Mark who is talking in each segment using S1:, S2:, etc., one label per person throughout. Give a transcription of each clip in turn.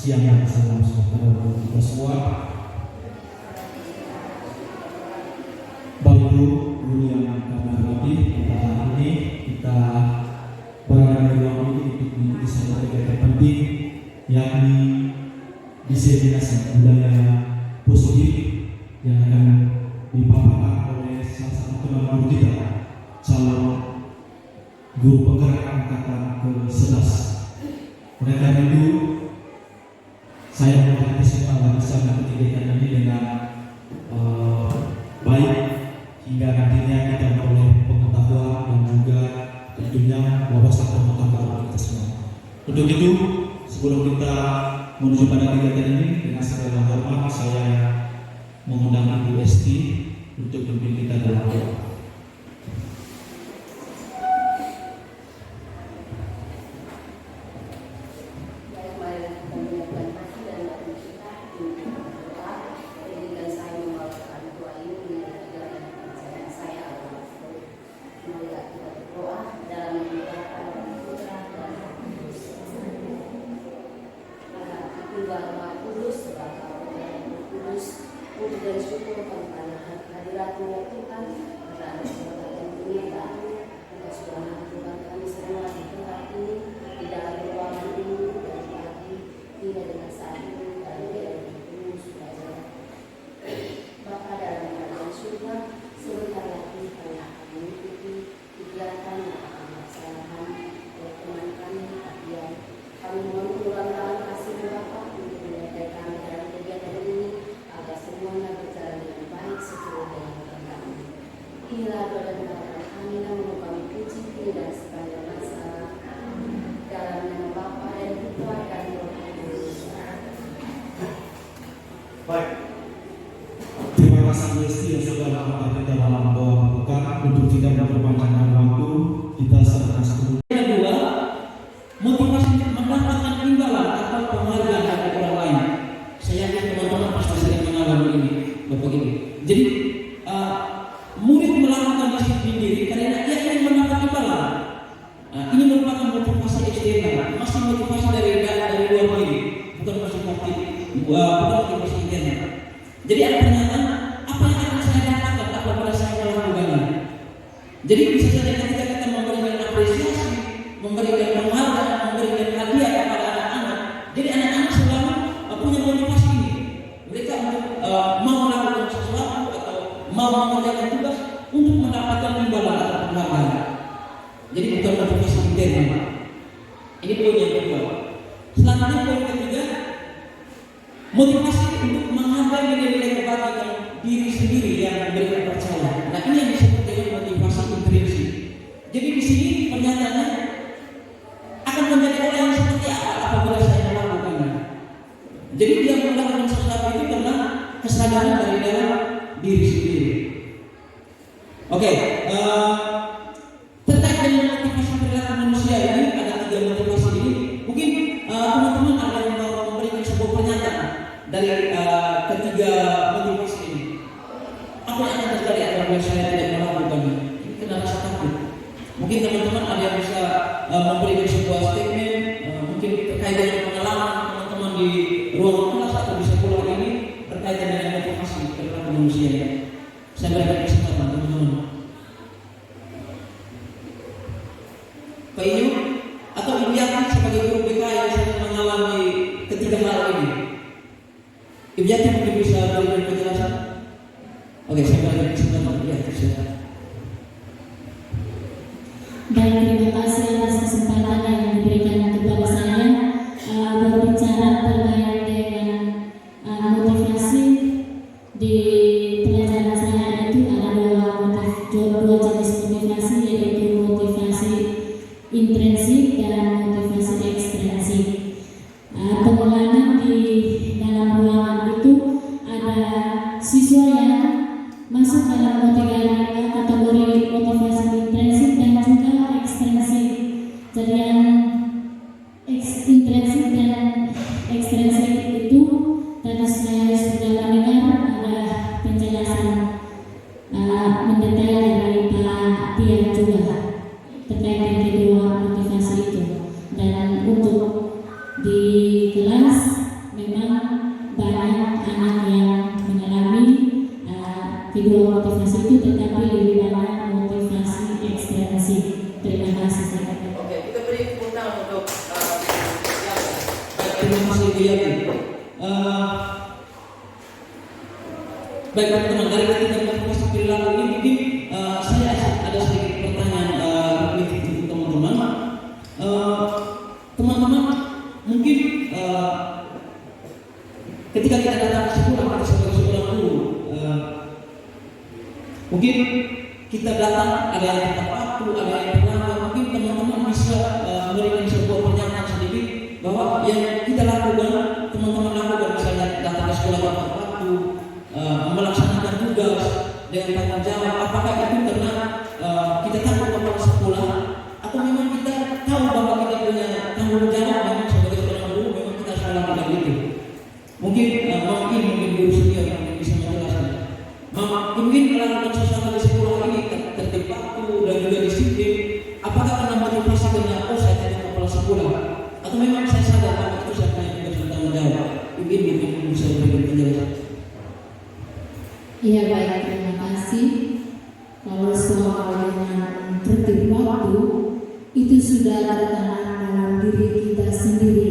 S1: siang yang salam sejahtera untuk kita semua. Bapak Ibu guru yang kami hormati, pada hari ini kita berada di ruang ini untuk mengikuti satu kegiatan penting, yakni diseminasi budaya positif yang akan dipaparkan oleh salah satu teman guru kita, calon guru penggerak angkatan ke-11. Oleh karena itu, saya mengucapkan kesempatan bisa mengikuti kegiatan ini dengan baik hingga nantinya kita memperoleh pengetahuan dan juga tentunya wawasan pengetahuan kita semua. Untuk itu, sebelum kita menuju pada kegiatan ini, dengan segala hormat saya mengundang Ibu Esti untuk memimpin kita dalam doa.
S2: Untuk bersyukur karena hadirat-Mu Tuhan, karena segala yang menyertai, Engkau sudah menentukan kami semua di tempat ini, di dalam ruangan ini, dari pagi hingga dengan saat ini, dan dari sudah jalan. Bapa dalam kerajaan surga, sebentar lagi kami akan mengikuti kegiatan yang akan dilaksanakan oleh teman kami, Adian. Kami mohon ulang-ulang kasih Bapa untuk menyertai kami dalam kegiatan ini, agar semuanya berjalan dengan baik sesuai dengan kehendak. Inilah doa dan harapan kami, namun kami puji dan sepanjang masa. Dalam nama Bapa dan Putra dan Roh Kudus.
S1: Baik. Terima kasih Esti yang sudah melakukan kita dalam doa pembuka. Untuk tidak memperpanjangkan waktu, kita serahkan dulu.
S3: Yang kedua, motivasi mendapatkan imbalan atau penghargaan dari orang lain. Saya yakin teman-teman pasti sering mengalami ini, Bapak Ibu. Jadi murid melakukan disiplin diri karena ia ingin mendapat imbalan. Ini merupakan motivasi eksternal, masih motivasi dari luar diri, bukan motivasi internal. Jadi ada pernyataan, apa yang akan saya dapatkan apabila saya melakukannya? Jadi bisa saja ketika kita memberikan apresiasi, memberikan penghargaan, memberikan hadiah kepada anak-anak, jadi anak-anak selalu punya motivasi ini. Mereka mau melakukan sesuatu atau mau mengerjakan tugas untuk mendapatkan imbalan atau penghargaan. Jadi bukan motivasi internal. Ini poin yang kedua. Selanjutnya poin ketiga, motivasi untuk menghargai nilai-nilai kebaikan diri sendiri yang mereka percaya. Nah, ini yang disebut dengan motivasi intrinsik. Jadi di sini pernyataannya akan menjadi orang yang seperti apa apabila saya melakukannya. Jadi dia melakukan sesuatu itu karena kesadaran dari dalam diri sendiri. Oke, terkait dengan motivasi perilaku manusia ini ada 3 motivasi ini. Mungkin teman-teman ada yang mau memberikan sebuah pernyataan dari ketiga motivasi ini. Apa yang akan terjadi apabila saya tidak melakukannya? Ini kena rasa takut. Mungkin teman-teman ada yang bisa memberikan sebuah statement, mungkin terkait dengan pengalaman teman-teman di ruang kelas atau di sekolah ini berkaitan dengan motivasi perilaku manusia. Saya berikan kesempatan teman-teman. Pak Inyo atau Ibu Yati sebagai guru BK yang sedang mengalami ketiga hal ini. Ibu Yati mungkin bisa berikan penjelasan. Oke, saya berikan kesempatan Ibu Yati. Silakan.
S4: Baik, terima kasih atas kesempatan yang diberikan kepada saya berbicara terkait dengan motivasi. Di pelajaran saya itu ada dua jenis motivasi, yaitu motivasi intrinsik dan motivasi ekstrinsik. Pengulangan di dalam ruangan itu ada siswa yang masuk dalam dua motivasi itu, tetapi lebih banyak motivasi eksternasi. Terima kasih saya.
S3: Oke, kita beri tepuk tangan untuk yang baik. Terima kasih Bu Yati. Baik teman-teman, dari kita motivasi perilaku ini mungkin saya ada sedikit pertanyaan untuk teman-teman. Teman-teman mungkin ketika kita datang ke sekolah, kita sebagai seorang guru, mungkin kita datang ada yang tepat waktu, ada yang terlambat. Mungkin teman-teman bisa memberikan sebuah pernyataan sedikit bahwa yang kita lakukan, teman-teman lakukan, misalnya datang ke sekolah tepat waktu, melaksanakan tugas dengan tanggung jawab. Apakah itu karena kita takut kepala sekolah, atau memang kita tahu bahwa kita punya tanggung jawab memang sebagai seorang guru, memang kita harus melakukan itu? Mungkin guru senior yang bisa menjelaskan. Mungkin melakukan sesuatu di sekolah ini tertib waktu dan juga disiplin. Apakah karena motivasi karena saya jadi kepala sekolah, atau memang saya sadar bahwa itu saya punya tugas dan tanggung jawab? Mungkin bisa memberikan penjelasan.
S4: Iya baik, terima kasih. Kalau soal dengan tertib waktu itu sudah tertanam dalam diri kita sendiri.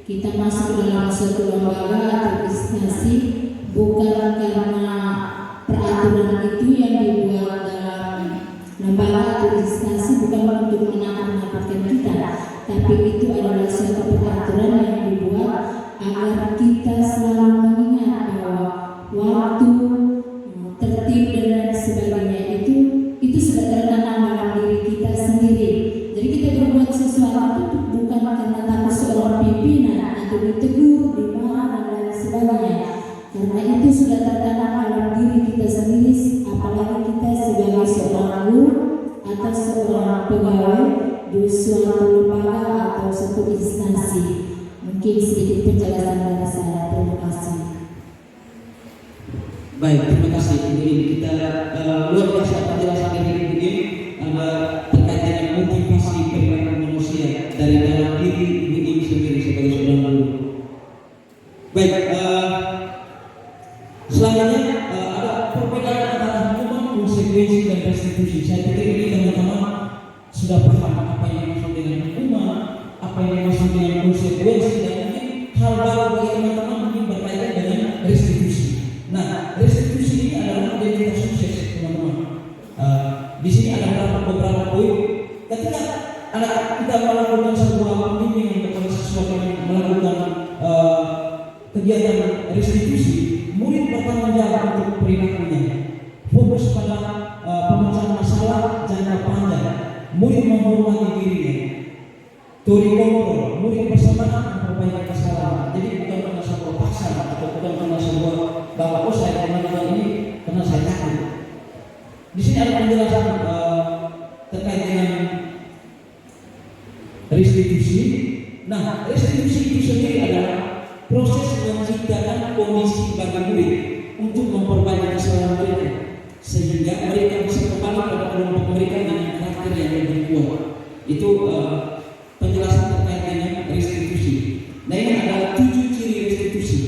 S4: Kita masuk dalam suatu lembaga atau instansi bukan karena peraturan itu yang dibuat dalam lembaga atau instansi, bukan untuk menakut-nakutkan kita, tapi itu adalah suatu peraturan yang dibuat agar kita selalu mengingat bahwa waktu, tertib dan sebagainya itu sudah tertanam dalam diri kita sendiri. Jadi kita berbuat sesuatu itu bukan karena takut seorang pimpinan atau ditegur, dimarah dan lain sebagainya, karena itu sudah tertanam dalam diri kita sendiri. Apalagi kita sebagai seorang guru atau seorang pegawai di suatu lembaga atau suatu instansi. Mungkin sedikit penjelasan dari saya. Terima kasih.
S3: Baik, terima kasih Ibu Ini. Kita luar biasa penjelasan dari Ibu Ini terkait dengan motivasi perilaku manusia dari dalam diri Ibu Ini sendiri sebagai seorang guru. Baik, selanjutnya ada perbedaan antara hukuman, konsekuensi dan restitusi. Saya pikir ini teman-teman sudah paham apa yang dimaksud dengan hukuman, apa yang dimaksud dengan konsekuensi, dan mungkin hal baru bagi teman-teman mungkin berkaitan dengan restitusi. Nah, restitusi ini adalah identitas sukses, teman-teman. Di sini ada beberapa poin. Ketika kita melakukan sebuah pembimbingan kepada siswa yang melakukan kegiatan restitusi, murid bertanggung jawab untuk perilakunya. Fokus pada pemecahan masalah jangka panjang. Murid menghormati dirinya. Teori kontrol, murid bersemangat memperbaiki kesalahan. Jadi bukan karena sebuah paksaan atau bukan karena sebuah bahwa saya melakukan ini karena saya takut. Di sini ada penjelasan terkait dengan restitusi. Nah, restitusi itu sendiri adalah proses menciptakan kondisi bagi murid untuk memperbaiki kesalahan mereka, sehingga mereka bisa kembali pada kelompok mereka dengan karakter yang lebih kuat. Itu penjelasan terkait dengan restitusi. Nah, ini ada 7 ciri restitusi.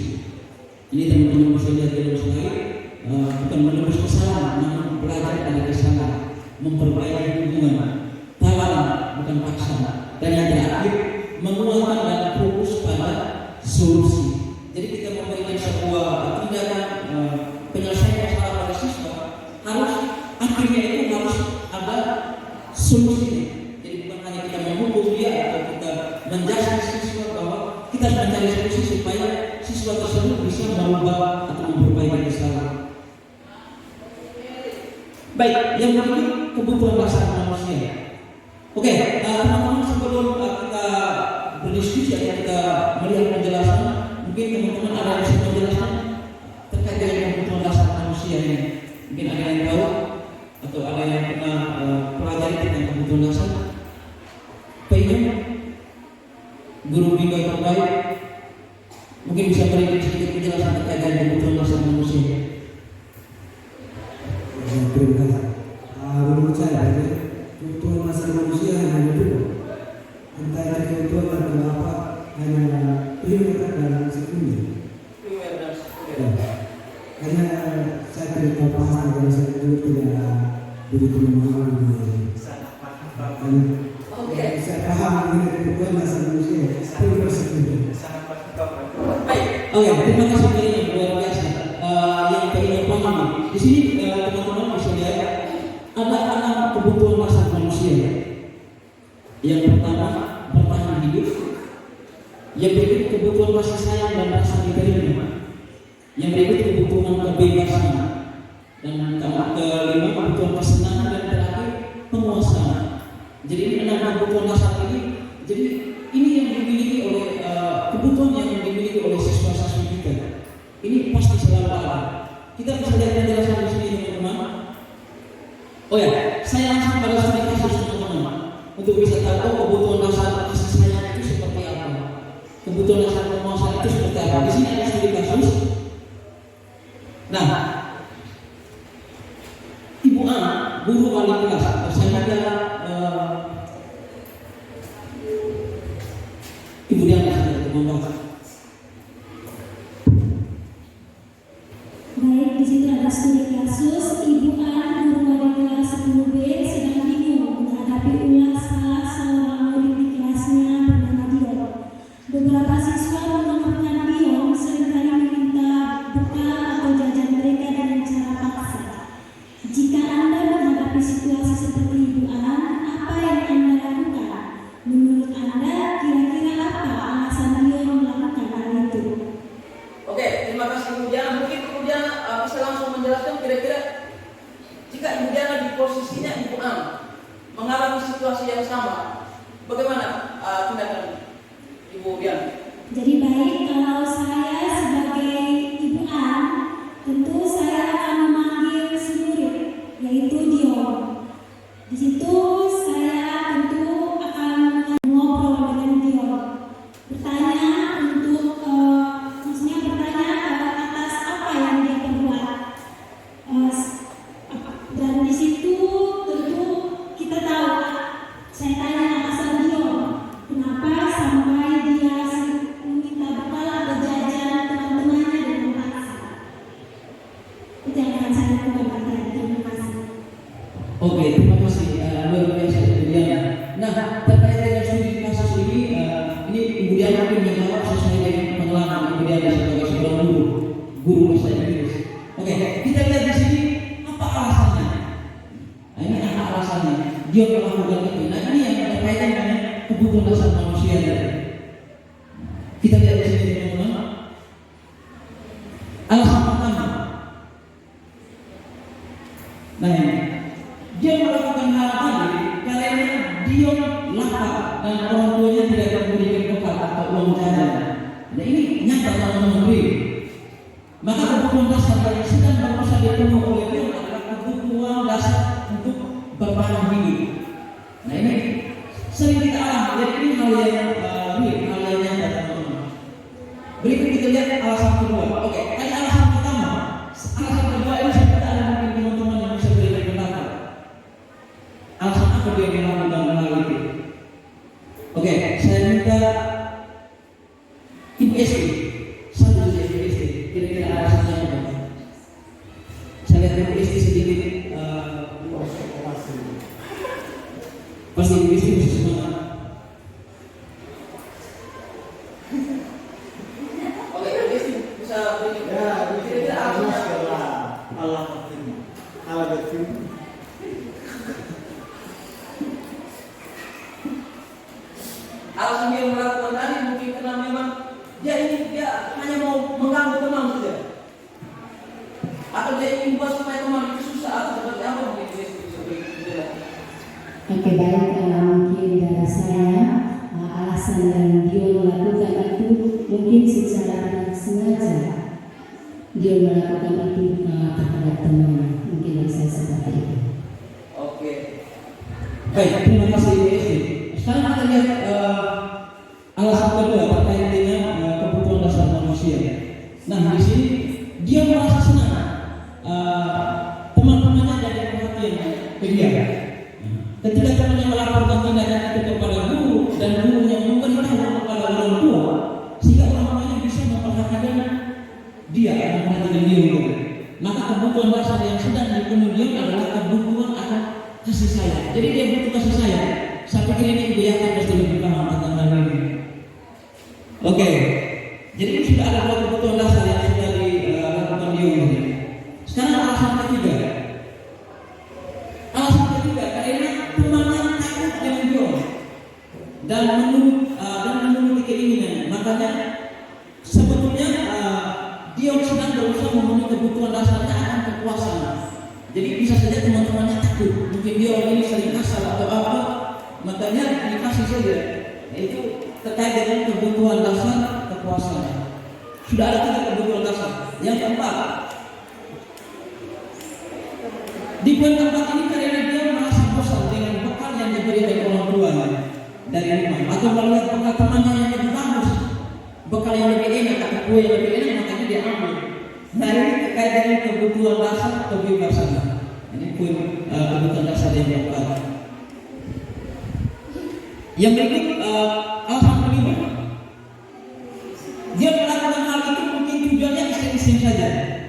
S3: Ini teman-teman bisa lihat dalam slide. Bukan menebus kesalahan, namun belajar dari kesalahan, memperbaiki hubungan, tawaran bukan paksa, dan yang terakhir menguatkan dan fokus pada solusi. Jadi kita memberikan sebuah tindakan penyelesaian masalah pada siswa, harus akhirnya itu harus ada solusinya. Jadi bukan hanya kita menghukum dia atau kita menjudge siswa, bahwa kita harus mencari solusi supaya siswa tersebut bisa merubah atau memperbaiki kesalahan. Baik, yang berikut kebutuhan dasar manusia. Oke, teman-teman, sebelum kita berdiskusi atau kita melihat penjelasan, mungkin teman-teman ada yang bisa menjelaskan terkait dengan kebutuhan dasar manusia ini. Mungkin ada yang tahu atau ada yang pernah pelajari tentang kebutuhan dasar. Pengen guru bingkai terbaik mungkin bisa berikan sedikit penjelasan terkait dengan kebutuhan dasar manusia.
S5: Terima kasih. Menurut saya, kebutuhan dasar manusia hanya dua. Entah itu kebutuhan atau apa, hanya primer dan sekunder. Hanya saya tidak tahu pasti kalau saya itu tidak begitu memahami.
S2: Oke.
S5: Saya paham mengenai kebutuhan dasar manusia. Tapi bersedia.
S3: Baik, oke, terima kasih banyak luar biasa. Yang ingin pahami di sini teman-teman bisa lihat ada kebutuhan dasar manusia. Yang pertama bertahan hidup, yang berikut kebutuhan kasih sayang dan rasa diterima, yang berikut kebutuhan kebebasan, dan kelima kebutuhan kesenangan, dan terakhir penguasaan. Jadi ini 6 kebutuhan dasar ini. Jadi ini yang dimiliki oleh kebutuhan yang dimiliki oleh siswa-siswi kita. Ini pasti selalu ada. Kita bisa lihat penjelasan di sini teman-teman. Oh ya, saya langsung pada studi kasus teman-teman untuk bisa tahu kebutuhan dasar kasih sayang itu seperti apa, kebutuhan dasar penguasaan itu seperti apa. Di sini ada studi kasus. Nah, Ibu A, guru wali kelas bersama dengan Ibu Diana teman-teman.
S4: Baik, di situ ada studi kasus. Ibu A, guru wali kelas 10B, sedang bingung menghadapi ulas salah seorang murid di kelasnya bernama Dion. Beberapa siswa mengeluhkan Dion seringkali meminta bekal atau jajan mereka dengan cara paksa. Jika Anda menghadapi situasi seperti Ibu A, apa yang Anda lakukan? Menurut Anda, kira-kira apa alasan Dion melakukan hal itu?
S3: Oke, terima kasih Ibu Diana. Mungkin Ibu Diana bisa langsung menjelaskan kira-kira jika Ibu Diana di posisinya Ibu A mengalami situasi yang sama, bagaimana tindakan Ibu Diana?
S4: Jadi baik, kalau saya sebagai Ibu An, tentu saya akan memanggil si murid, yaitu Dion. Di situ saya tentu akan ngobrol dengan Dion, bertanya untuk maksudnya bertanya atas apa yang dia perbuat. Dan di situ tentu kita tahu, saya tanya alasan Dion, kenapa sampai dia meminta bekal atau jajan teman-temannya dengan paksa. Itu yang akan saya lakukan. Terima kasih.
S3: Oke, terima kasih luar biasa Ibu Diana. Nah, terkait dengan studi kasus ini Ibu Diana mungkin menjawab sesuai dengan pengalaman Ibu Diana sebagai seorang guru bahasa Inggris. Oke, kita lihat di sini apa alasannya. Nah, ini apa alasannya? Dia melakukan itu. Nah, ini yang berkaitan dengan kebutuhan dasar manusia. Kita lihat di sini teman-teman. Alasan pertama. Nah, ini. Dia melakukan hal tadi karena dia lapar dan orang tuanya tidak memberikan bekal atau uang jajan. Nah, ini nyata teman-teman. Maka kebutuhan dasar yang sedang berusaha dipenuhi oleh dia adalah kebutuhan dasar untuk bertahan hidup. Nah, ini sering kita alami. Jadi ini hal yang hal yang nyata teman-teman. Berikut kita lihat alasan kedua. Oke, tadi alasan pertama. Alasan kedua ini saya tidak ada mungkin teman-teman yang bisa berikan pendapat. Alasan apa dia melakukan hal itu? Oke, saya minta Ibu SD, satu saja Ibu SD, kira-kira alasannya apa? Saya lihat Ibu SD sedikit pasti Ibu SD bisa semangat. Oke, Ibu SD bisa berikan kira-kira alasannya apa? Alasan dia melakukan tadi mungkin karena memang dia hanya mau mengganggu teman saja, atau dia ingin buat supaya teman itu susah atau seperti apa mungkin dia bisa berikan.
S4: Oke, baik, mungkin dari saya alasan yang dia melakukan itu mungkin secara tidak sengaja dia melakukan itu terhadap teman. Mungkin dari saya seperti itu.
S3: Oke. Baik, terima kasih Ibu SD. Sekarang kita lihat alasan kedua terkait dengan kebutuhan dasar manusia. Nah, di sini dia merasa senang teman-temannya jadi perhatian ke dia. Ketika temannya melaporkan tindakan itu kepada guru dan gurunya memberitahu kepada orang tua, sehingga orang tuanya bisa memperhatikan dia, memperhatikan dia juga. Maka kebutuhan dasar yang sedang dipenuhi dia adalah kebutuhan akan kasih sayang. Jadi dia butuh kasih sayang. Saya pikir ini ibu yakin pasti lebih paham tentang hal ini. Oke, jadi sudah ada dua kebutuhan dasar yang sudah dilakukan dia ini. Sekarang alasan ketiga. Alasan ketiga karena temannya takut dengan dia dan memenuhi keinginan. Makanya sebetulnya dia sedang berusaha memenuhi kebutuhan dasarnya akan kekuasaan. Jadi bisa saja teman-temannya takut, mungkin dia orang ini sering kasar atau apa, makanya dikasih saja. Itu terkait dengan kebutuhan dasar kekuasaan. Sudah ada 3 kebutuhan dasar. Yang keempat, di poin keempat ini karena dia merasa bosan dengan bekal yang diberikan oleh orang tuanya dari rumah, atau melihat bekal temannya yang lebih bagus, bekal yang lebih enak atau kue yang lebih enak, makanya dia ambil. Nah ini terkait dengan kebutuhan dasar kebebasan. Ini poin kebutuhan dasar yang keempat. Yang berikut alasan kelima, dia melakukan hal itu mungkin tujuannya iseng-iseng saja.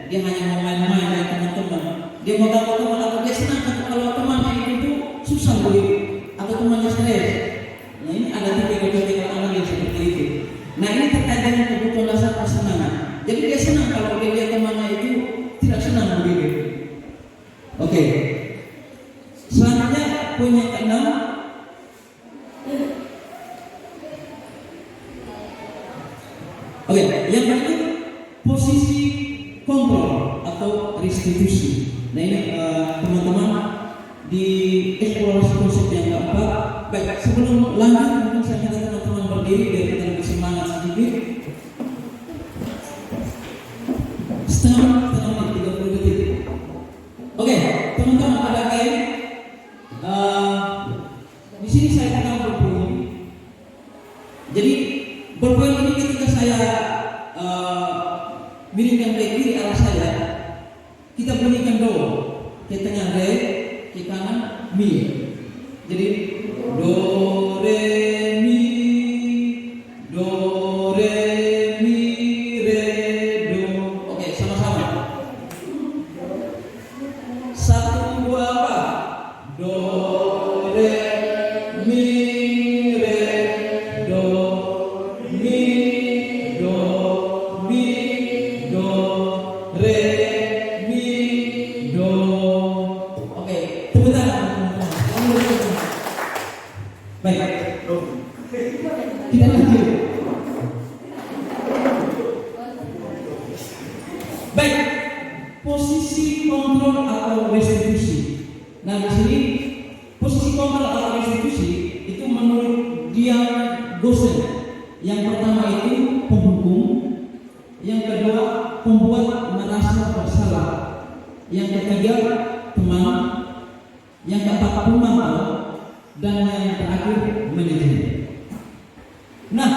S3: Dia hanya mau main-main dengan teman-teman. Dia mau tahu teman atau dia senang kalau temannya itu susah begitu atau temannya stres. Nah ini ada 3 kategori orang yang seperti itu. Nah ini terkait dengan kebutuhan dasar kesenangan. Jadi dia senang kalau dia lihat temannya itu tidak senang begitu. Oke. Selanjutnya poin yang ke-6. Oke, yang berikut posisi kontrol atau restitusi. Nah ini teman-teman di eksplorasi konsep yang keempat. Baik, sebelum lanjut mungkin saya minta teman-teman berdiri biar kita lebih semangat sedikit. Setengah menit 30 detik. Oke, teman-teman ada kayak di sini saya pegang berpoin. Jadi berpoin ini ketika saya miringkan ke kiri arah saya, kita bunyikan do, ke tengah re, ke kanan mi. Jadi do re mi, do re mi re do. Oke, sama-sama. 1 2 apa? Do re mi re do mi do mi do re mi do. Oke, tepuk tangan. Baik, kita lanjut. Baik, posisi kontrol atau restitusi. Nah di sini posisi kontrol atau restitusi itu menurut dia dosen. Yang pertama itu penghukum, yang kedua pembuat merasa bersalah, yang ketiga teman, yang keempat pemantau, dan yang terakhir manajer. Nah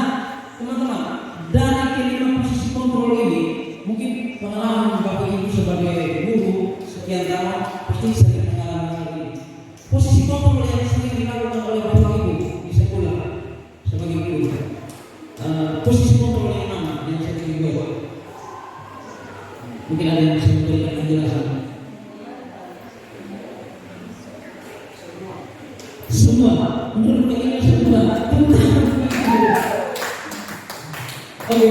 S3: teman-teman, dari kelima posisi kontrol ini mungkin pengalaman Bapak Ibu sebagai guru sekian tahun pasti sering mengalami hal ini. Posisi kontrol yang sering dilakukan oleh Bapak Ibu di sekolah sebagai guru. Posisi kontrol yang mana yang saya ingin buat? Mungkin ada yang bisa memberikan penjelasan. Semua, menurut kalian semua. Oke,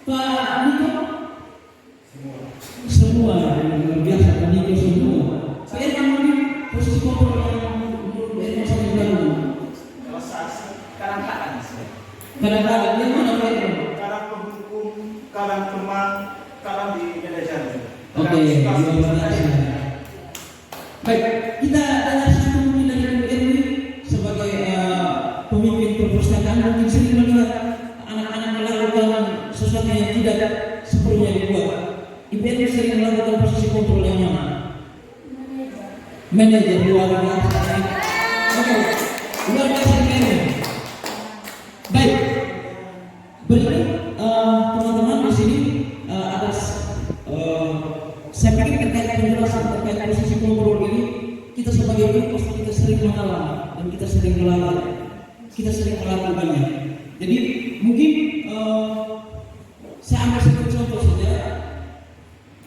S3: Pak Niko. Semua yang biasa Pak Niko semua. Saya mengambil posisi kontrol yang menurut saya sangat baru. Kadang-kadang yang mana Pak?
S6: Kadang penghukum, kadang teman, kadang di manajer.
S3: Oke, baik, kita tanya satu mungkin dari Ibu Erwin sebagai pemimpin perpustakaan mungkin sering melihat anak-anak melakukan sesuatu yang tidak sebelumnya dibuat. Ibu Erwin sering melakukan posisi kontrol yang mana? Manajer luar biasa. Oke, luar biasa ini. Baik, berikut teman-teman di sini atas saya pikir terkait penjelasan terkait posisi kontrol ini kita sebagai guru pasti kita sering mengalami dan kita sering melakukannya. Jadi mungkin saya ambil satu contoh saja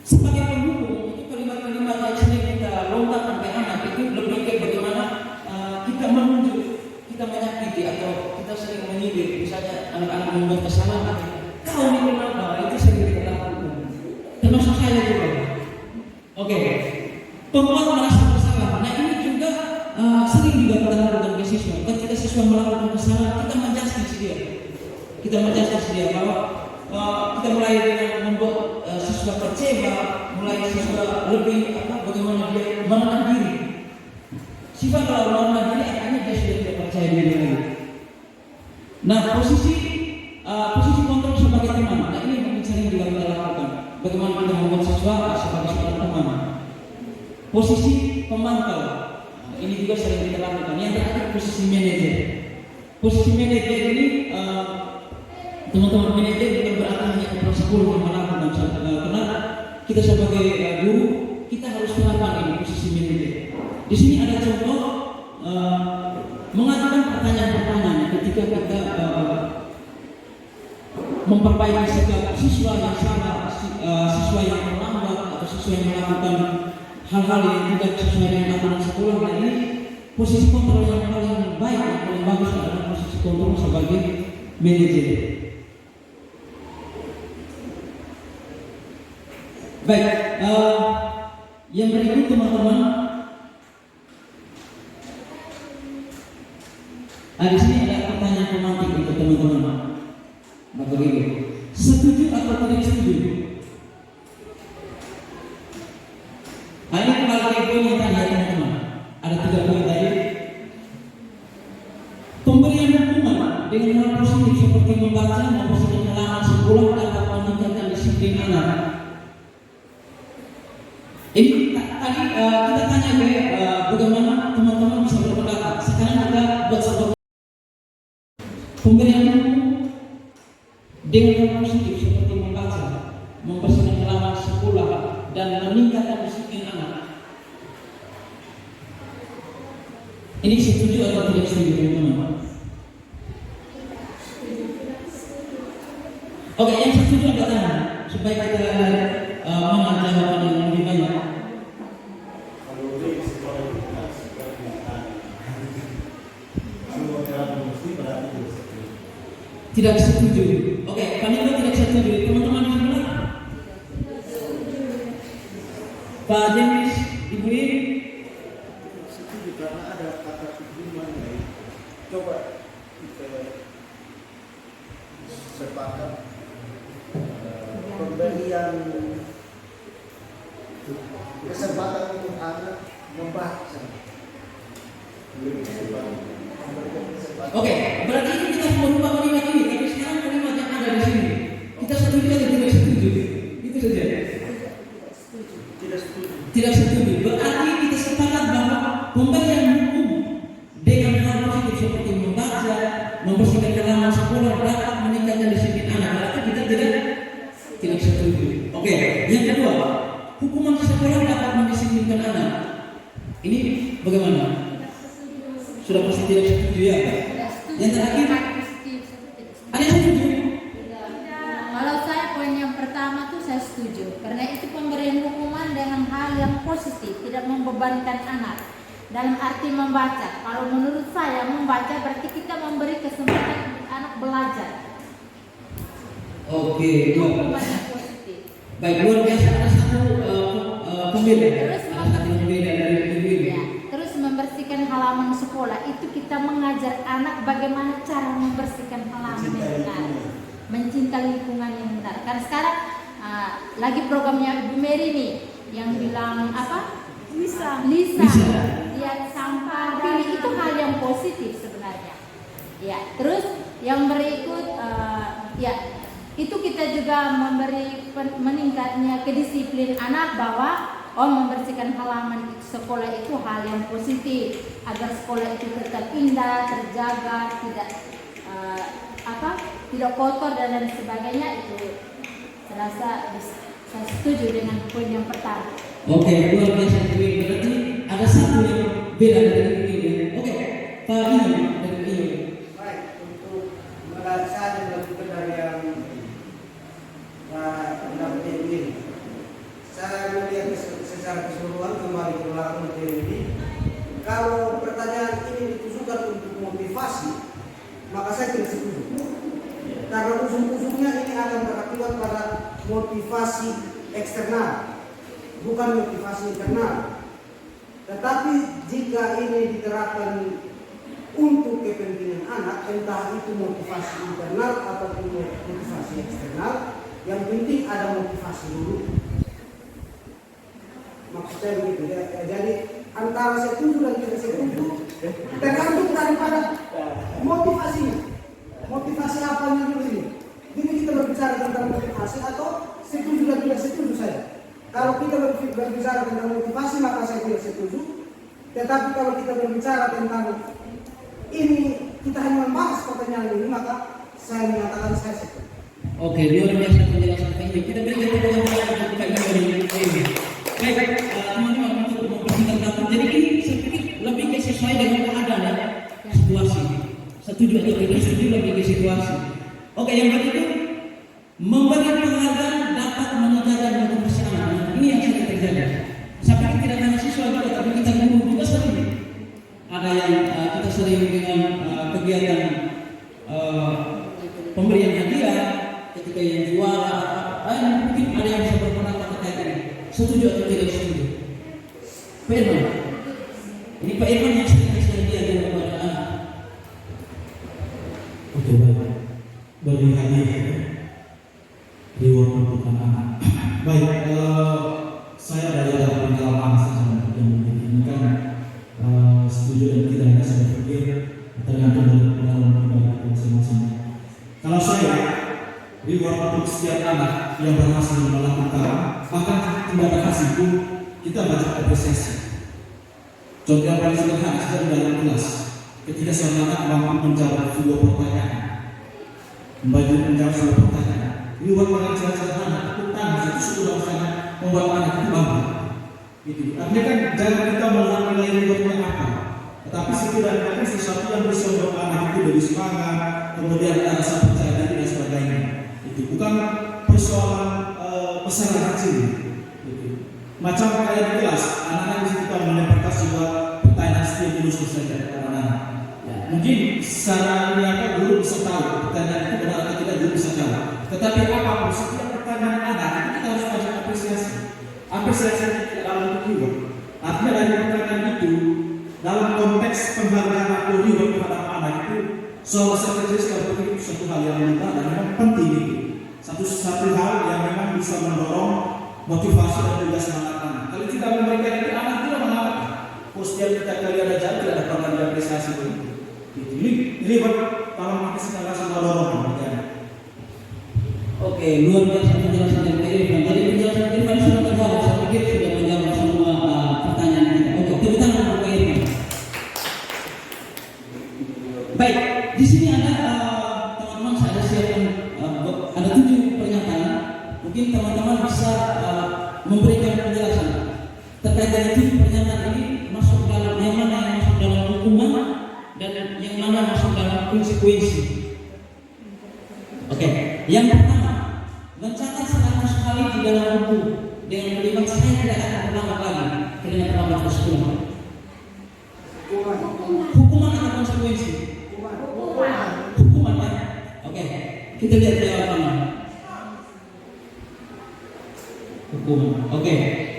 S3: sebagai penghukum Oke, pembuat merasa bersalah. Nah ini juga sering juga kita lakukan ke siswa. Ketika siswa melakukan kesalahan, kita menjudge dia. Kita menjudge dia bahwa kita mulai dengan membuat siswa kecewa, mulai siswa lebih bagaimana dia mengenal diri. Sifat kalau mengenal diri akhirnya dia sudah tidak percaya diri lagi. Nah posisi kontrol sebagai teman. Nah ini mungkin sering juga kita lakukan. Bagaimana kita membuat siswa sebagai seorang teman. Posisi pemantau. Ini juga sering kita lakukan. Yang terakhir posisi manajer. Posisi manajer ini teman-teman manajer bukan berarti hanya kepala sekolah yang melakukan, karena kita sebagai guru kita harus melakukan ini posisi manajer. Di sini ada contoh mengajukan pertanyaan-pertanyaan ketika kita memperbaiki sikap siswa yang salah, siswa yang terlambat atau siswa yang melakukan hal-hal yang tidak sesuai dengan aturan sekolah. Nah ini posisi kontrol yang paling baik, yang paling bagus adalah posisi kontrol sebagai manajer. Baik, yang berikut teman-teman, di sini ada pertanyaan pemantik untuk teman-teman. Bapak Ibu, setuju atau tidak setuju? Ini kembali ke poin yang tadi ya teman-teman. Ada 3 poin tadi. Pemberian hukuman dengan hal positif seperti membaca, membersihkan halaman sekolah dapat meningkatkan disiplin anak. Ini tadi kita tanya bagaimana teman-teman bisa berpendapat. Sekarang kita buat satu pemberian hukum dengan hal positif seperti membaca, membersihkan halaman sekolah dan meningkatkan disiplin anak. Ini setuju atau tidak setuju teman-teman? Oke, yang setuju angkat tangan supaya kita menjawab yang lebih banyak. Tidak setuju. Oke, Panino tidak setuju. Teman-teman di mana? Pak James, Ibu I.
S6: Setuju karena ada kata tujuan. Coba kita sepakat pemberian kesempatan untuk anak membaca.
S3: Oke, berarti itu kita merubah kalimat ini. Tapi sekarang kalimat yang ada di sini, kita setuju atau tidak setuju? Itu saja.
S6: Tidak setuju.
S3: Tidak setuju. Berarti kita sepakat bahwa pemberian hukum dengan hal positif seperti membaca, membersihkan halaman sekolah dapat meningkatkan disiplin anak. Berarti kita tidak setuju. Oke, yang kedua, hukuman sekolah dapat mendisiplinkan anak. Ini bagaimana? Sudah pasti tidak setuju ya? Yang terakhir, ada yang setuju?
S4: Kalau saya poin yang pertama tuh saya setuju, karena itu pemberian hukuman dengan hal yang positif, tidak membebankan anak. Dalam arti membaca, kalau menurut saya membaca berarti kita memberi kesempatan anak belajar.
S3: Oke,
S4: Itu hukuman yang positif.
S3: baik, luar biasa. Ada satu pembeda,
S4: Terus
S3: ada satu pembeda dari pembeda.
S4: Ya, terus membersihkan halaman sekolah itu kita mengajar anak bagaimana cara membersihkan halaman yang benar, mencintai lingkungan yang benar. Karena sekarang lagi programnya Ibu Mary nih yang bilang apa? Lisa. Lihat sampah, pilih itu hal yang positif sebenarnya. Ya, terus yang berikut ya itu kita juga memberi meningkatnya kedisiplin anak bahwa membersihkan halaman sekolah itu hal yang positif agar sekolah itu tetap indah, terjaga, tidak kotor dan lain sebagainya. Itu saya setuju dengan poin yang pertama.
S3: Oke, luar biasa. Berarti ada satu yang beda dari ini. Oke, Pak Ion dari Ion.
S5: Baik, untuk merasa dan melakukan dari yang pendapat ini, saya melihat secara keseluruhan kembali ke belakang materi ini. Kalau pertanyaan ini ditujukan untuk motivasi, maka saya tidak setuju. Karena ujung-ujungnya ini akan berakibat pada motivasi eksternal, bukan motivasi internal. Tetapi jika ini diterapkan untuk kepentingan anak, entah itu motivasi internal ataupun motivasi eksternal, yang penting ada motivasi dulu. Maksud saya begitu ya. Jadi antara setuju dan tidak setuju tergantung daripada motivasinya. Motivasi apanya dulu ini? Jadi kita berbicara tentang motivasi atau setuju dan tidak setuju saja. Kalau kita berbicara tentang motivasi maka saya tidak setuju. Tetapi kalau kita berbicara tentang ini kita hanya membahas pertanyaan ini maka saya menyatakan saya setuju.
S3: Oke, luar biasa penjelasan ini. Kita berikan tepuk tangan dari baik, teman-teman untuk mempersingkat waktu. Jadi ini saya pikir lebih ke sesuai dengan keadaan situasi. Setuju atau tidak setuju lebih ke situasi. Oke, yang berikut memberi penghargaan dapat meningkatkan motivasi anak. Ini yang sering terjadi. Saya pikir tidak hanya siswa juga, tapi kita guru juga sering. Ada yang kita sering dengan kegiatan pemberian hadiah ketika yang juara, mungkin ada yang bisa berpendapat terkait ini. Setuju atau tidak setuju? Pak Irman, ini Pak Irman yang sering kasih hadiah kepada anak.
S1: Oke, baik. Bagi hadiah reward untuk anak. Baik, saya dari pengalaman saya yang ini kan setuju dan tidaknya saya pikir tergantung dari pengalaman pribadi masing-masing. Kalau saya reward untuk setiap anak yang berhasil melakukan bahkan tidak berhasil pun kita banyak apresiasi. Contoh yang paling sederhana saja di dalam kelas, ketika seorang anak mampu menjawab sebuah pertanyaan, menjawab sebuah pertanyaan, reward dengan cara sederhana, tepuk tangan itu sudah sangat membuat anak itu bangga. Gitu. Artinya kan jangan kita melihat nilai rewardnya apa, tetapi setidaknya sesuatu yang bisa membuat anak itu lebih semangat, kemudian ada rasa percaya diri dan sebagainya. Itu bukan persoalan pesanan kecil. Gitu. Macam kayak di kelas, anak-anak bisa kita menyampaikan sebuah pertanyaan setiap dulu selesai dari anak-anak. Ya, mungkin secara niatnya guru bisa tahu pertanyaan itu benar atau tidak guru bisa tahu. Tetapi apapun setiap pertanyaan anak itu kita harus kasih apresiasi. Apresiasi tidak dalam bentuk reward. Artinya dari pertanyaan itu dalam konteks penghargaan atau reward kepada anak itu soal sekali seperti itu satu hal yang mudah dan memang penting itu. Satu hal yang memang bisa mendorong motivasi dan juga semangat anak. Kalau tidak memberikan itu anak tidak mengapa. Setiap kita kali ada jalan tidak ada pernah diapresiasi begitu. Ini kalau makin sekarang sama dorong ya.
S3: Oke, luar biasa penjelasan dari Pak Irfan. Jadi penjelasan Pak Irfan sudah terjawab. Saya pikir sudah menjawab semua pertanyaan kita. Oke, tepuk tangan untuk Pak Irfan. Baik, di sini ada teman-teman saya siapkan ada 7 pernyataan. Mungkin teman-teman bisa memberikan penjelasan terkait dengan 7 pernyataan ini masuk dalam yang mana yang masuk dalam hukuman dan yang mana masuk dalam konsekuensi. Oke, yang pertama mencatat 100 kali di dalam buku dengan kalimat saya tidak akan berulang lagi karena pernah ke sekolah. Hukuman atau konsekuensi? Hukuman ya. Oke, kita lihat jawabannya. Hukuman. Oke,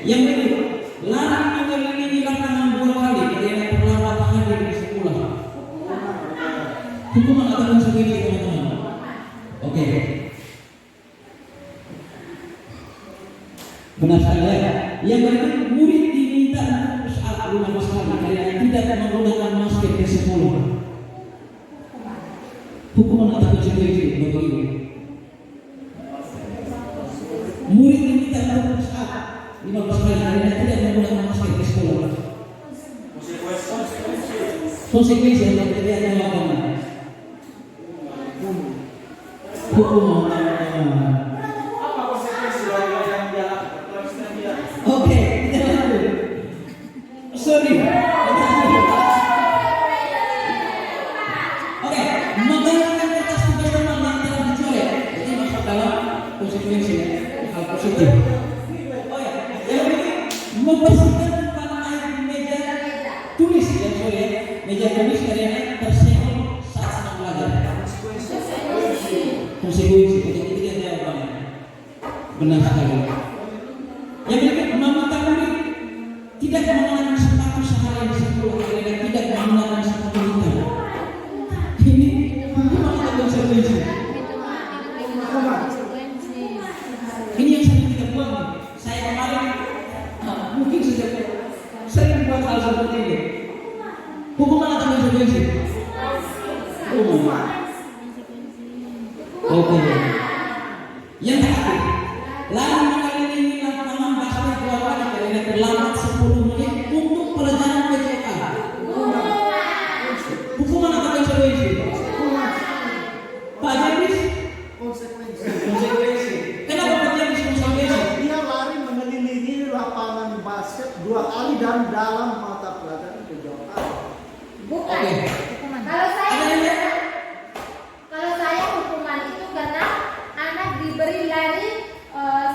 S3: yang kedua larang mengelilingi lapangan 2 kali karena perlawanan hadir di sekolah. Hukuman atau konsekuensi teman-teman? Oke. Benar saja. Yang berikut murid diminta untuk saat 15 kali karena tidak menggunakan masker di sekolah. Hukuman atau konsekuensi Bapak Ibu? Murid diminta untuk saat 15 kali karena tidak menggunakan masker di sekolah. Konsekuensi yang terjadi jawabannya. Hukuman.
S6: Apa konsekuensi dari yang dia lakukan?
S3: Oke, kita lanjut. Sorry. Oke, menggantikan kertas tugas teman yang telah dicoret. Ini masuk dalam konsekuensi ya, hal positif. Oh ya, yang ini membersihkan tanah air di meja tulis ya, sorry ya, meja tulis karena tersenggol saat sedang belajar. Konsekuensi, jadi kita jawabannya. Benar sekali. Yang berikut meminta konsekuensi? Oke. Yang terakhir, lalu mengalamilah menambah dua kali karena terlambat 10 menit untuk pelajaran PJK. Hukuman atau konsekuensi? Pak Jebis? Konsekuensi. Kenapa Pak Jebis konsekuensi?
S6: Dia lari mengelilingi lapangan basket 2 kali dan dalam mata pelajaran PJOK.
S2: Bukan.
S3: Oke.
S2: Kalau saya hukuman itu karena anak diberi lari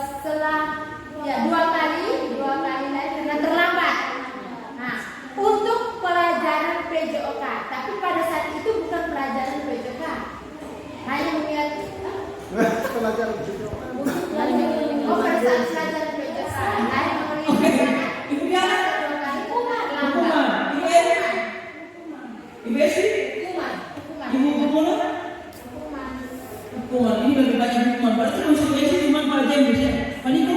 S2: setelah 2 kali lari karena terlambat. Nah, untuk pelajaran PJOK, tapi pada saat itu bukan pelajaran PJOK. Hanya melihat
S6: Pelajaran PJOK.
S2: pada saat pelajaran PJOK, hanya melihat anak.
S3: Ibu Diana,
S2: Hukuman.
S3: Ibu Esi, Ibu Gubernur, hukuman. Ini lebih banyak hukuman. Berarti konsekuensi cuma Pak Jebis ya? Pak Niko?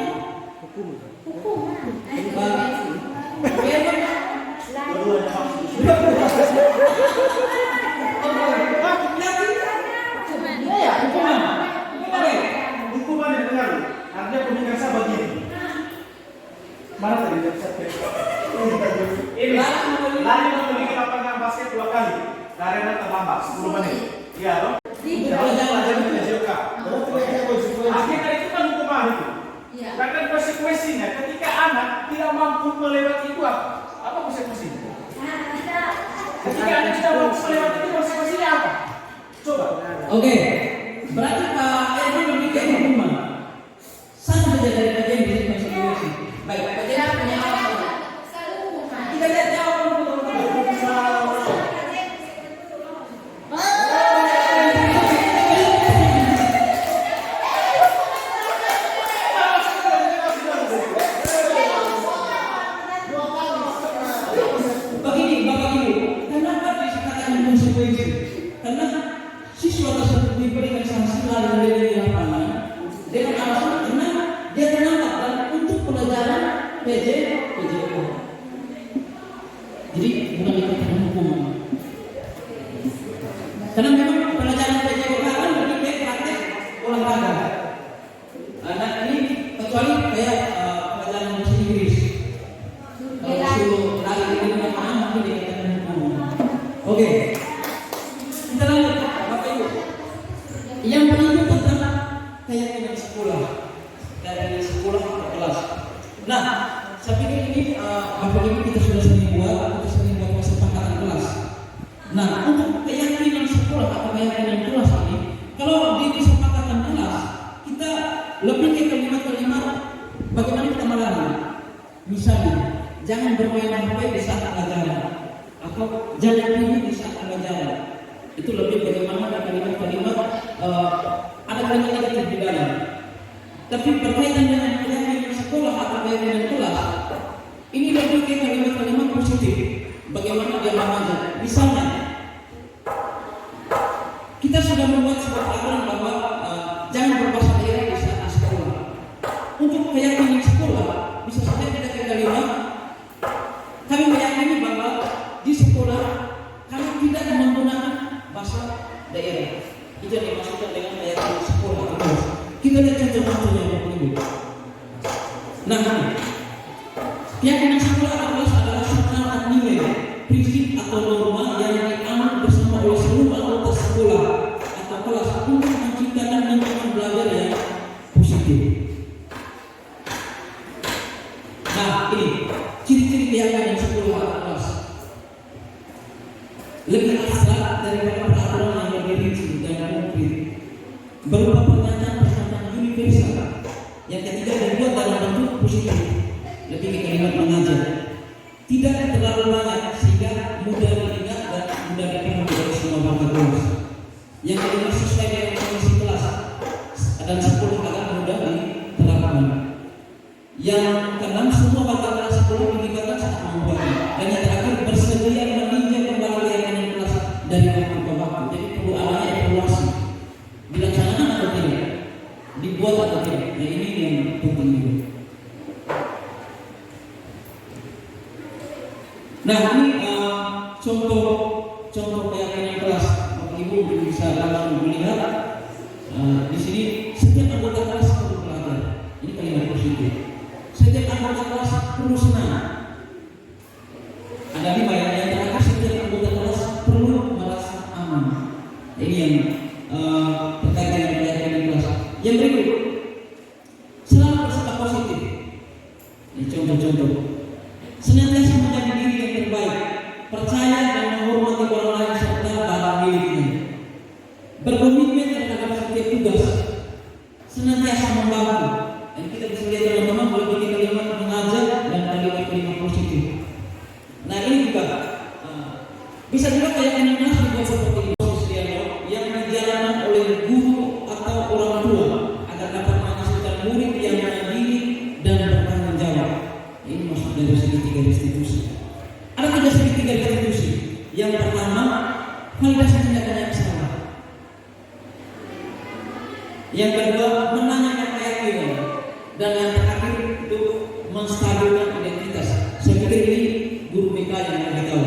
S6: Hukuman yang benar. Artinya pemirsa begini. Mana tadi website? Ini lari mengelilingi lapangan basket 2 kali karena terlambat 10 menit. Iya dong. Pelajaran PJOK. Akhirnya itu kan hukuman itu. Bahkan konsekuensinya ketika anak tidak mampu melewati itu apa konsekuensinya? Ketika anak tidak mampu melewati itu konsekuensinya apa? Coba.
S3: Oke, berarti Pak Erwin memberikan hukuman. Sama saja dari Pak Jebis konsekuensi. Baik, Pak Jebis punya apa? Kita lihat jawaban begini, Bapak Ibu, kenapa disatakan konsekuensi? Karena siswa tersebut diberikan sanksi lari dari lapangan dengan alasan karena dia terlambat dan untuk pelajaran PJOK. Jadi bukan dikatakan hukuman. Karena memang pelajaran PJOK kan lebih baik praktek olahraga. Nah ini kecuali kayak pelajaran bahasa Inggris. Kalau disuruh lari di lapangan mungkin dikatakan hukuman. Oke. Kita lanjut, Bapak Ibu. Yang pertama tentang keyakinan sekolah dari sekolah ke kelas. Nah, saya pikir ini Bapak Ibu kita sudah sering buat kesepakatan kelas. Nah, untuk keyakinan sekolah atau keyakinan kelas ini, kalau di kesepakatan kelas kita lebih ke kalimat-kalimat bagaimana kita melarang. Misalnya, jangan bermain HP di saat pelajaran atau jangan pilih di saat pelajaran. Itu lebih bagaimana ada kalimat-kalimat ada kalimat negatif di dalam. Tapi berkaitan dengan keyakinan sekolah atau keyakinan kelas, ini lebih ke kalimat-kalimat positif. Bagaimana dia mengajar? Misalnya, kita sudah membuat sebuah peraturan bahwa jangan berbahasa daerah di saat sekolah. Untuk keyakinan sekolah, bisa saja kita ke kalimat kami meyakini bahwa di sekolah kami tidak menggunakan bahasa daerah. Itu yang dimaksudkan dengan keyakinan sekolah atau kelas. Kita lihat contoh-contohnya Bapak Ibu. Nah, keyakinan sekolah adalah sebuah nilai, prinsip atau norma yang dianut bersama oleh seluruh anggota sekolah atau kelas untuk menciptakan lingkungan belajar yang positif. Nah, ini ciri-ciri keyakinan sekolah atau kelas. Lebih abstrak daripada peraturan yang lebih rinci dan konkret. Berupa pernyataan universal. Yang ketiga dibuat dalam bentuk positif. Lebih ke kalimat mengajar. Tidak terlalu banyak sehingga mudah diingat dan mudah dipahami oleh semua bangsa kelas. Yang kelima sesuai dengan kondisi kelas dan sekolah agar mudah diterapkan. Yang keenam semua bangsa kelas sekolah dilibatkan saat membuatnya. Dan yang terakhir bersedia meninjau kembali keyakinan kelas dari waktu ke waktu. Jadi perlu adanya evaluasi. Dilaksanakan atau tidak? Dibuat atau tidak? Nah ini yang penting juga. Nah ini contoh keyakinan kelas. Bapak Ibu bisa langsung melihat di sini setiap anggota kelas perlu belajar. Ini kalimat positif. Setiap anggota kelas perlu senang. Ada 5 yang terakhir, setiap anggota kelas perlu merasa aman. Ini yang terkait dengan keyakinan kelas. Yang berikut, selalu bersikap positif. Ini contoh-contoh. Senantiasa menjadi diri yang terbaik, percaya dan menghormati orang lain serta barang miliknya. Berkomitmen terhadap setiap tugas, senantiasa membantu. Dan kita bisa lihat teman-teman kalau bikin kalimat mengajak dan kalimat-kalimat positif. Nah ini juga bisa juga keyakinan kelas dibuat seperti ini, yang dijalankan oleh guru atau orang tua agar dapat menghasilkan murid yang mandiri dan bertanggung jawab. Ini maksud dari segitiga restitusi. Ada 3 segitiga restitusi. Yang pertama, validasi tindakan yang salah. Yang kedua, menanyakan keyakinan. Dan yang terakhir itu menstabilkan identitas. Saya pikir ini guru BK yang lebih tahu,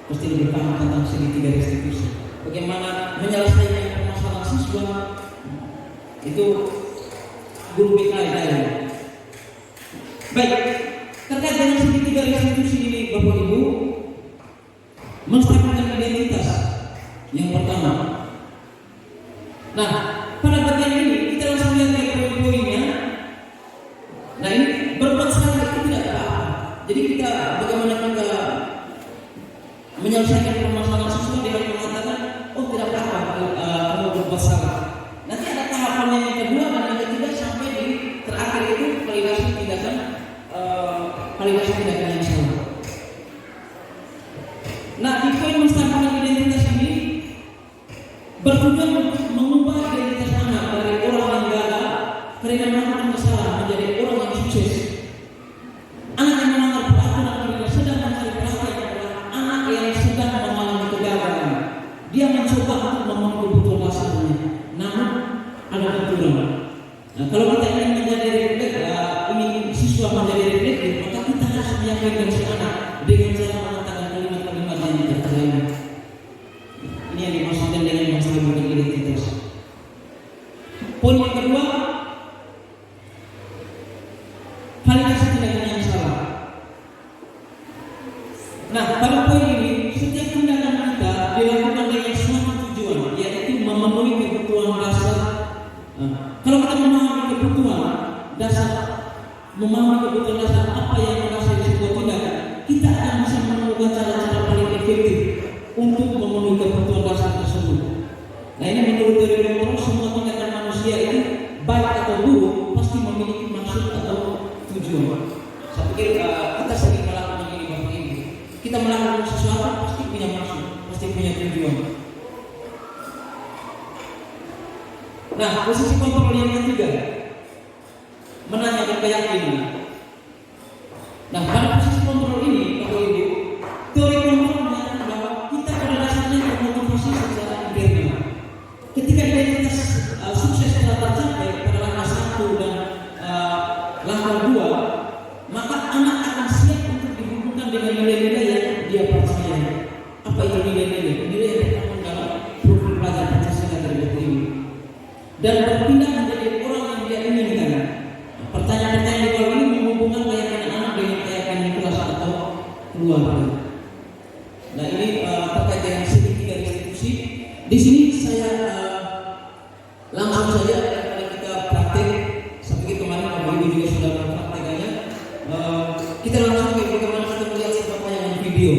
S3: pasti lebih paham tentang segitiga restitusi. Bagaimana menyelesaikan permasalahan siswa itu guru BK yang. Baik, terkait dengan segitiga restitusi ini Bapak Ibu, menstabilkan identitas yang pertama. Nah, pada bagian ini kita langsung lihat poin-poinnya. Nah ini berbuat salah itu tidak apa-apa. Jadi kita bagaimana kita menyelesaikan permasalahan siswa dengan mengatakan oh tidak apa-apa kamu berbuat salah. Nanti ada tahapan yang kedua dan yang ketiga sampai di terakhir itu validasi tindakan yang salah. Nah di poin menstabilkan identitas ini bertujuan untuk mengubah identitas anak dari orang yang gagal karena melakukan kesalahan menjadi orang yang sukses. Anak yang melanggar peraturan karena sedang mencari perhatian adalah anak yang sedang mengalami kegagalan. Dia mencoba untuk memenuhi kebutuhan dasarnya, namun ada kekurangan. Nah, kalau kita ingin menjadi reflektif, ingin siswa menjadi reflektif, maka kita harus meyakinkan si anak dengan cara mengatakan kalimat-kalimat yang tertera. Ini yang dimaksudkan dengan masalah identitas. Poin yang kedua, validasi tindakan yang salah. Nah, pada poin ini, setiap tindakan kita dilakukan dengan suatu tujuan, yaitu memenuhi kebutuhan dasar. Kalau kita memahami kebutuhan dasar apa yang menghasilkan sebuah tindakan, kita akan bisa menemukan cara-cara paling efektif untuk memenuhi kebutuhan dasar tersebut. Nah ini menurut teori Romo, semua tindakan manusia itu baik atau buruk pasti memiliki maksud atau tujuan. Saya pikir kita sering melakukan ini Bapak Ibu. Kita melakukan sesuatu pasti punya maksud, pasti punya tujuan. Nah posisi kontrol yang ketiga, menanyakan keyakinan. Nah pada posisi kontrol ini Bapak Ibu, teori kontrol menyatakan bahwa kita pada dasarnya termotivasi secara internal. Ketika identitas sukses telah tercapai pada langkah 1 dan langkah 2, maka anak akan siap untuk dihubungkan dengan nilai-nilai yang dia percaya. Apa itu nilai-nilai? Nilai yang terkandung dalam profil pelajar Pancasila terlebih dahulu dan berpindah menjadi orang yang dia inginkan. Pertanyaan-pertanyaan di bawah ini menghubungkan keyakinan anak dengan keyakinan kelas atau keluarga. Nah ini terkait dengan segitiga restitusi. Di sini saya langsung saja daripada kita praktek seperti kemarin Bapak Ibu juga sudah mempraktekannya. Kita langsung ke bagaimana kita melihat sebuah tayangan video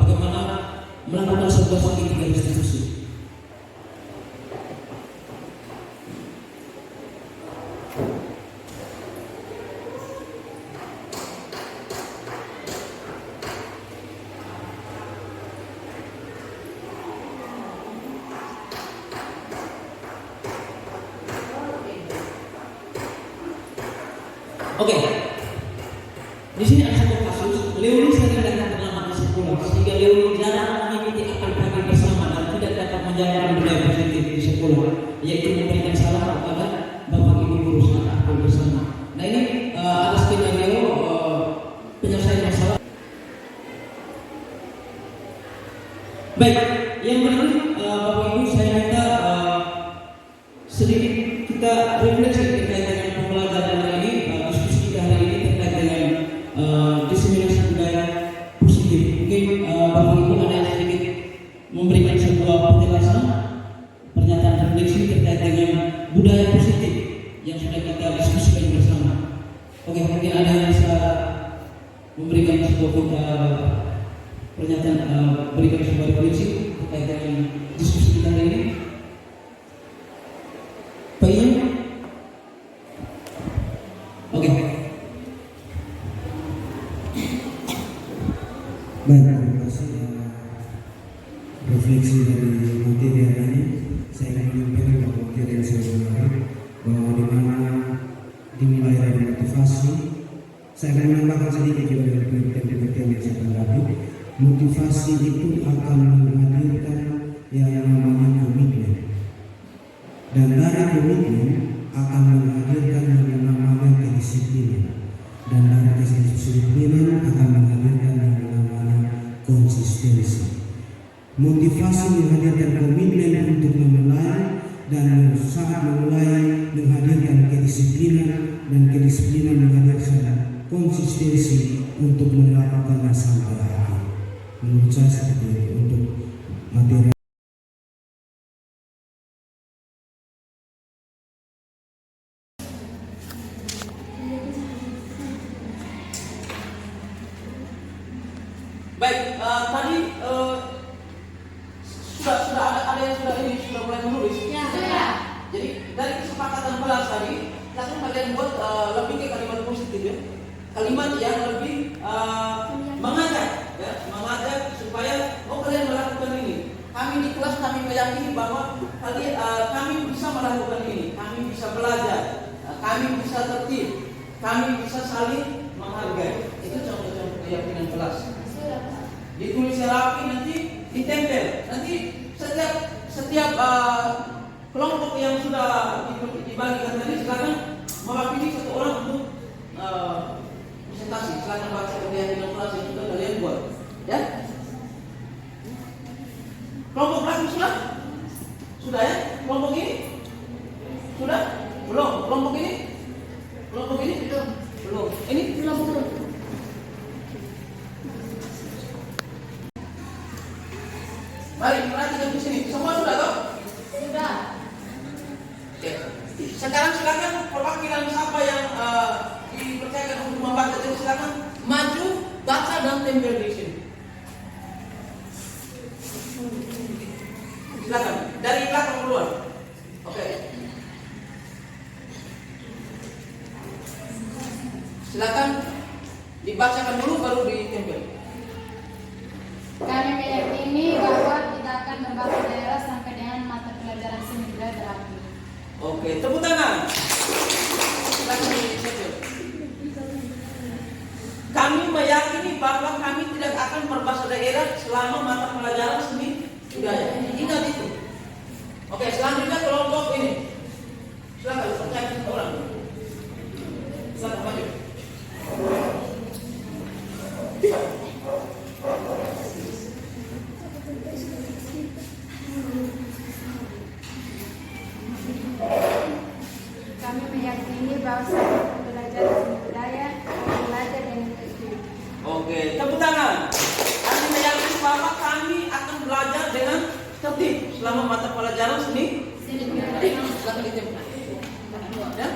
S3: bagaimana melakukan sebuah segitiga restitusi. Oke, di sini ada satu kasus. Leoni sering datang terlambat di sekolah, sehingga Leoni jarang mengikuti apel pagi bersama dan tidak dapat menjalankan budaya positif di sekolah, yaitu memberikan salam kepada bapak ibu guru saat apel bersama. Nah ini ada skenario penyelesaian masalah. Baik, yang berikut Bapak Ibu saya minta sedikit kita refleksi terkait dengan pembelajaran hari ini, diskusi kita hari ini terkait dengan diseminasi budaya positif. Mungkin Bapak Ibu ada yang sedikit memberikan sebuah penjelasan, pernyataan refleksi terkait dengan budaya positif yang sudah kita diskusikan bersama. Oke, mungkin ada yang bisa memberikan sebuah pernyataan, berikan sebuah refleksi terkait dengan diskusi kita hari ini. Pak Ian? Oke.
S7: Baik, terima kasih. Refleksi dari materi hari ini, saya ingin menyampaikan bahwa materi yang saya dengar bahwa di mana dimulai dari motivasi, saya akan menambahkan sedikit juga dari penelitian yang saya tanggapi. Motivasi itu akan menghadirkan yang namanya komitmen, dan dari komitmen akan menghadirkan yang namanya kedisiplinan, dan dari kedisiplinan akan menghadirkan yang namanya konsistensi. Motivasi menghadirkan komitmen untuk memulai, dan saat memulai menghadirkan kedisiplinan, dan kedisiplinan menghadirkan konsistensi untuk melakukannya sampai akhir. Menurut saya seperti itu untuk materi.
S3: Baik, tadi sudah ada yang sudah mulai menulis.
S2: Ya.
S3: Jadi dari kesepakatan kelas tadi, langsung kalian buat lebih ke kalimat positif ya, kalimat yang lebih mengajak, ya, mengajak supaya kalian melakukan ini. Kami di kelas kami meyakini bahwa kami bisa melakukan ini, kami bisa belajar, kami bisa tertib, kami bisa saling menghargai. Itu contoh-contoh keyakinan kelas. Ditulis rapi, nanti ditempel. Nanti setiap kelompok yang sudah dibagikan tadi silakan mewakili satu orang untuk presentasi. Silakan baca keyakinan kelas yang sudah kalian buat. Ya. Kelompok belakang sudah ya? Kelompok ini sudah? Belum. Kelompok ini belum. Ini belum. Mari perhatikan di sini. Semua sudah toh?
S2: Sudah.
S3: Oke. Sekarang silakan perwakilan siapa yang dipercayakan untuk membaca itu silakan maju, baca dan tempel di sini. Silakan dari belakang keluar. Oke. Silakan dibacakan dulu baru ditempel.
S8: Kami meyakini bahwa kita akan membangun daerah sampai dengan mata pelajaran seni budaya berakhir.
S3: Oke, tepuk tangan. Silakan ditempel. Kami meyakini bahwa kami tidak akan berbahasa daerah selama mata pelajaran seni budaya. Ingat itu. Oke, selanjutnya kelompok ini. Silakan percayakan ke orang. Silakan maju.
S8: Kami meyakini bahwa setiap belajar seni budaya akan belajar dengan tertib.
S3: Oke, tepuk tangan. Kami meyakini bahwa kami akan belajar dengan tertib selama mata pelajaran seni budaya. Silakan ditempel. Ya.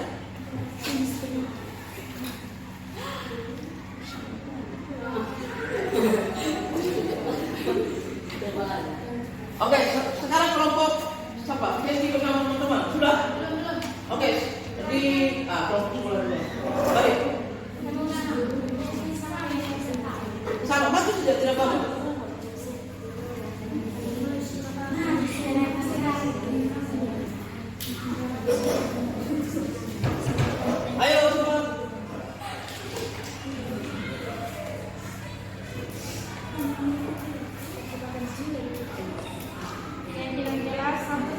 S3: Oke, sekarang kelompok siapa? Kesti bersama teman-teman. Sudah? Oke, di kelompok mulai dulu. Baik. Sama maju sudah tidak apa-apa. Ayo semua.
S8: Yang jelas, satu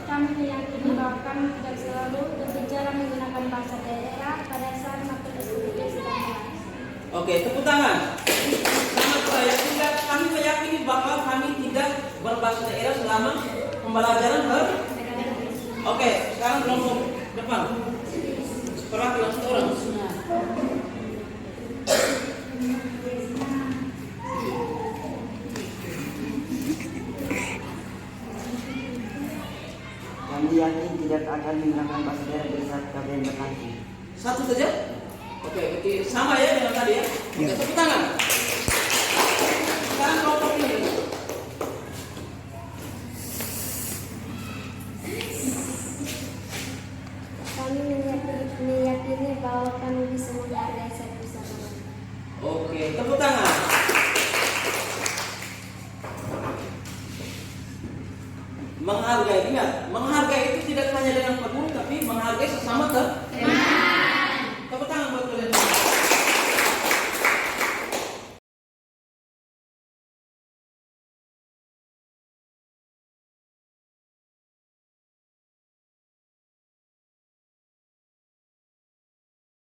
S8: kami meyakini bahwa kami tidak selalu berbicara menggunakan bahasa daerah pada saat mata pelajaran sedang.
S3: Oke, tepuk tangan. Sangat baik. Kami meyakini bahwa kami tidak bahasa daerah selama pembelajaran Oke, sekarang kelompok depan. Perwakilan satu orang.
S9: Kami yakin tidak akan menggunakan bahasa daerah pada saat KBM berlangsung.
S3: Satu saja? Oke, sama ya dengan tadi ya? Oke, tepuk tangan. Sekarang kelompok ini.
S8: Kami meyakini bahwa kami bisa menghargai satu sama lain.
S3: Oke, tepuk tangan. Menghargai, ingat, menghargai.